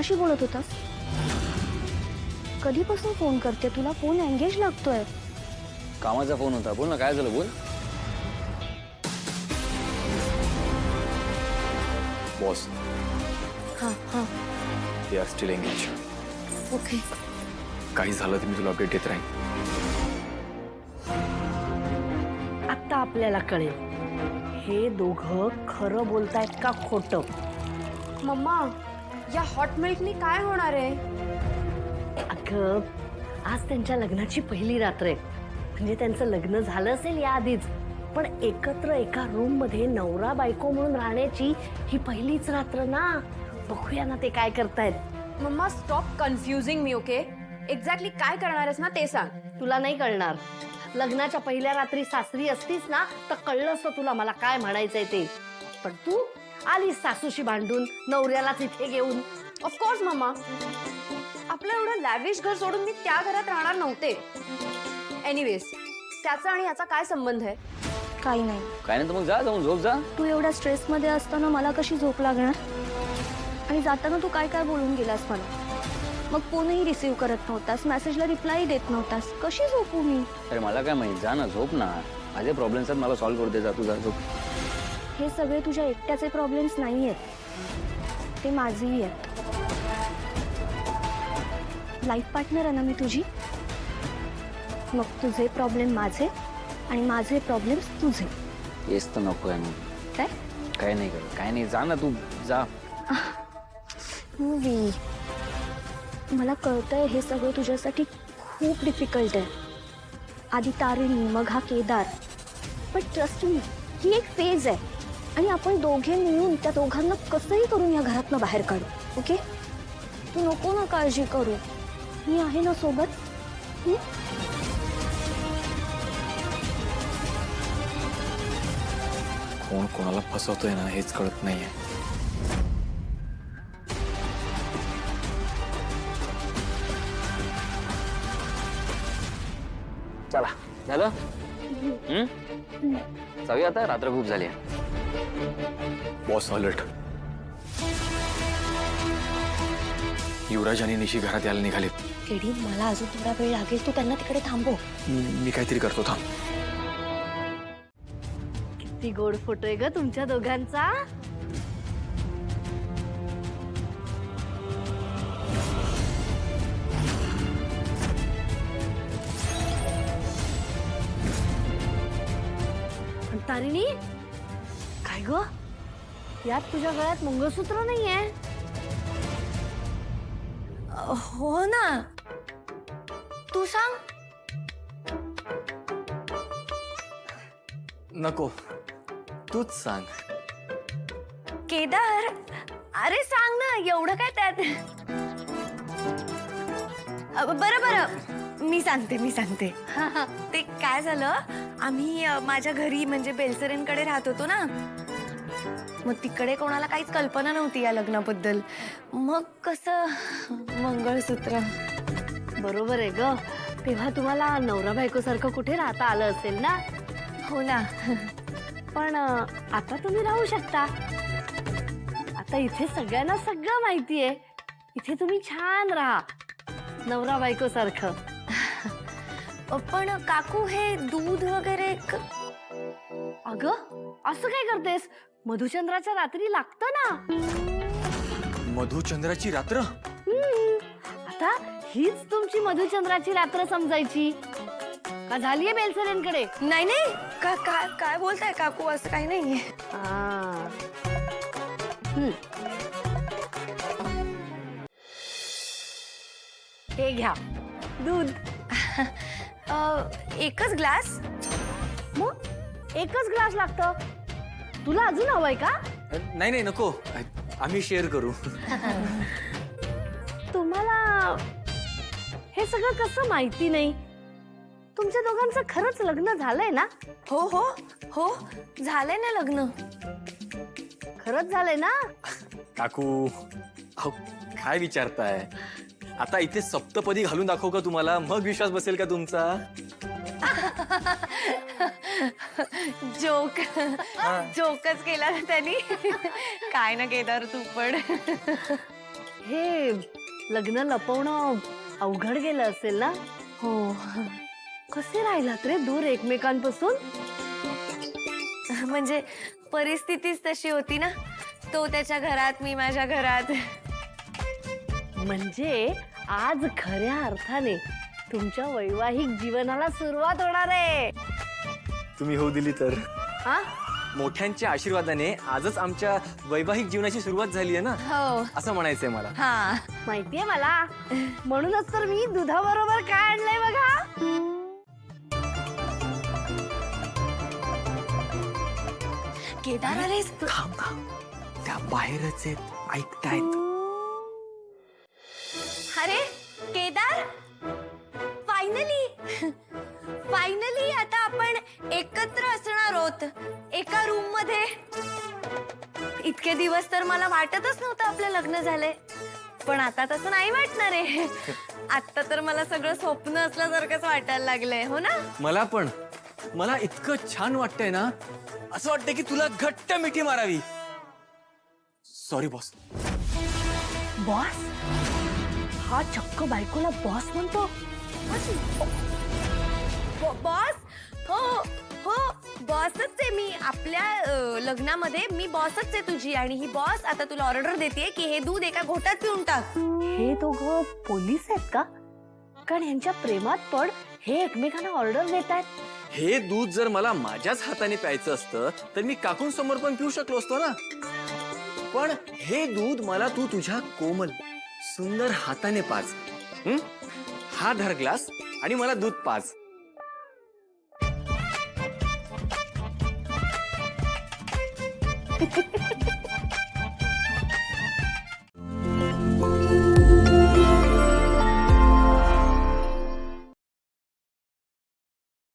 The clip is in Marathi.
कोणाशी बोलत होतास? कधीपासून फोन करते तुला? फोन एंगेज लागतोय. कामाचा फोन होता. बोल ना, काय झालं बोल. बॉस, हां हां they are still engage. Okay. काही झालं तर मी तुला अपडेट देत राहीन. आता आपल्याला कळेल हे दोघं खरं बोलतायत का खोटं. मम्मा, या हॉट मिल्कनी काय होणार आहे? अगं, आज त्यांच्या लग्नाची पहिली रात्र आहे. म्हणजे त्यांचं लग्न झालं असेल याआधीच, पण एकत्र एका रूम मध्ये नवरा बायको म्हणून राहण्याची ही पहिलीच रात्र ना. बघूया ना ते काय करतायत. मम्मा, स्टॉप कन्फ्युजिंग मी. ओके, एक्झॅक्टली काय करणार आहेस ना ते सांग. तुला नाही कळणार. लग्नाच्या पहिल्या रात्री सासरी असतीस ना तर कळलं असतं तुला मला काय म्हणायचंय ते. पण तू आलीस सासूशी भांडून, नवऱ्यालाच इथे घेऊन. ऑफकोर्स मम्मा, आपलं एवढं लॅविश घर सोडून मी त्या घरात राहणार नव्हते. एनिवेज, त्याचा आणि याचा काय संबंध आहे? काही नाही. काय नाही तर मग जा, जाऊन झोप जा. तू एवढ्या स्ट्रेसमध्ये असताना मला कशी झोप लागणार? आणि जाताना तू काय काय बोलून गेलास मला. मग फोनही रिसीव्ह करत नव्हतास, मेसेजला रिप्लाय देत नव्हतास. कशी झोपू मी? अरे मला काय माहित, जा ना, झोप ना. माझे प्रॉब्लेम्स आहेत, मला सॉल्व्ह करू दे. जा तू, जा झोप. हे सगळे तुझ्या एकट्याचे प्रॉब्लेम्स नाही आहेत, ते माझेही आहेत. लाईफ पार्टनर आहे ना मी तुझी. मग तुझे प्रॉब्लेम माझे आणि माझे प्रॉब्लेम्स तुझे. येस तर नको आहे मग. काय काय नाही कर, काय नाही. जा ना तू, जा. मूवी, मला कळतंय हे सगळं तुझ्यासाठी खूप डिफिकल्ट आहे. आधी तारिणी, मग हा केदार. पण ट्रस्ट मी, ही एक फेज आहे आणि आपण दोघे मिळून त्या दोघांना कसंही करून या घरातनं बाहेर काढू. ओके, तू नको ना काळजी करू, मी आहे ना सोबत. कोण कोणाला फसवतोय ना हेच कळत नाहीये. चला, झालं? जाऊया आता, रात्र खूप झाली. Boss alert. युवराज आणि निशी घरात यायला निघाले. केडी, मला अजून थोडा वेळ लागेल, तू त्यांना तिकडे थांबव. मी काहीतरी करतो, थांब. किती गोड फोटो आहे ग तुमच्या दोघांचा. पण तारिणी, काय ग, यात तुझ्या गळ्यात मंगळसूत्र नाहीये. हो ना, तू सांग. नको, तूच सांग. केदार, अरे सांग ना, एवढं काय त्यात. बरं बरं, मी सांगते. ते काय झालं, आम्ही माझ्या घरी म्हणजे बेलसरेंकडे राहत होतो ना. मग तिकडे कोणाला काहीच कल्पना नव्हती या लग्नाबद्दल. मग कसं मंगळसूत्र. बरोबर आहे ग, तेव्हा तुम्हाला नवरा बायको सारखं कुठे राहता आलं असेल ना. हो ना. पण आता तुम्ही राहू शकता. आता इथे सगळ्यांना सगळं माहितीये. इथे तुम्ही छान राहा नवरा बायको सारखं. पण काकू, हे दूध वगैरे अगं, असं काय करतेस? मधुचंद्राच्या रात्री लागतं ना. मधुचंद्राची रात्र? आता हीच तुमची मधुचंद्राची रात्र समजायची का? झालीये बेलसरेंकडे? नाही नाही, काय बोलताय काकू, असं काही नाहीये. हे घ्या दूध. एकच ग्लास? मग एकच ग्लास लागतं. तुला अजून हवंय का? नाही नाही, नको, आम्ही शेअर करू. तुम्हाला हे सगळं कसं माहिती नाही? तुमच्या दोघांचं खरंच लग्न झालंय ना? हो हो हो, झालंय ना लग्न. खरंच झालंय ना? काकू, अहो काय विचारताय? आता इथे सप्तपदी घालून दाखवू का तुम्हाला? मग विश्वास बसेल का तुमचा? जोकच केला ना त्यांनी. काय ना केदार, तू पण. हे लग्न लपवणं अवघड गेलं असेल ना? हो. कसे राहिलात रे दूर एकमेकांपासून? म्हणजे परिस्थितीच तशी होती ना. तो त्याच्या घरात, मी माझ्या घरात. म्हणजे आज खऱ्या अर्थाने तुमच्या वैवाहिक जीवनाला सुरुवात होणार आहे. तुम्ही होऊ दिली तर. हा? मोठ्यांच्या आशीर्वादाने आजच आमच्या वैवाहिक जीवनाची सुरुवात झाली आहे ना, हो. असं म्हणायचंय मला. हा. माहितीये मला. म्हणूनच तर मी दुधाबरोबर काय आणलंय बघा. केदार आलेस? थांब थांब, त्या बाहेरच आहेत, ऐकतायत. अरे केदार, फायनली आता आपण एकत्र असणार आहोत एका रूम मध्ये. इतके दिवस तर मला वाटतच नव्हतं आपलं लग्न झालंय, पण आता तसं नाही वाटणार आहे. आता तर मला सगळं स्वप्न असल्यासारखंच वाटायला लागलंय. हो ना? मला इतकं छान वाटतंय ना, असं वाटतंय की तुला घट्ट मिठी मारावी. Sorry boss. बॉस? हा चक्क बायकोला बॉस म्हणतो. बॉस? हो हो, बॉसच आहे मी. आपल्या लग्नामध्ये मी बॉसच आहे तुझी. आणि ही बॉस आता तुला ऑर्डर देते की हे दूध एका घोटात पिऊन टाक. हे दोघं पोलीस आहेत का? कारण यांच्या प्रेमात पण हे एकमेकांना ऑर्डर देत आहेत. हे दूध जर मला माझ्याच हाताने प्यायचं असतं तर मी काकूंसमोर पण पिऊ शकलो असतो ना. पण हे दूध मला तू तुझ्या कोमल सुंदर हाताने पाज. हा धर ग्लास आणि मला दूध पाज.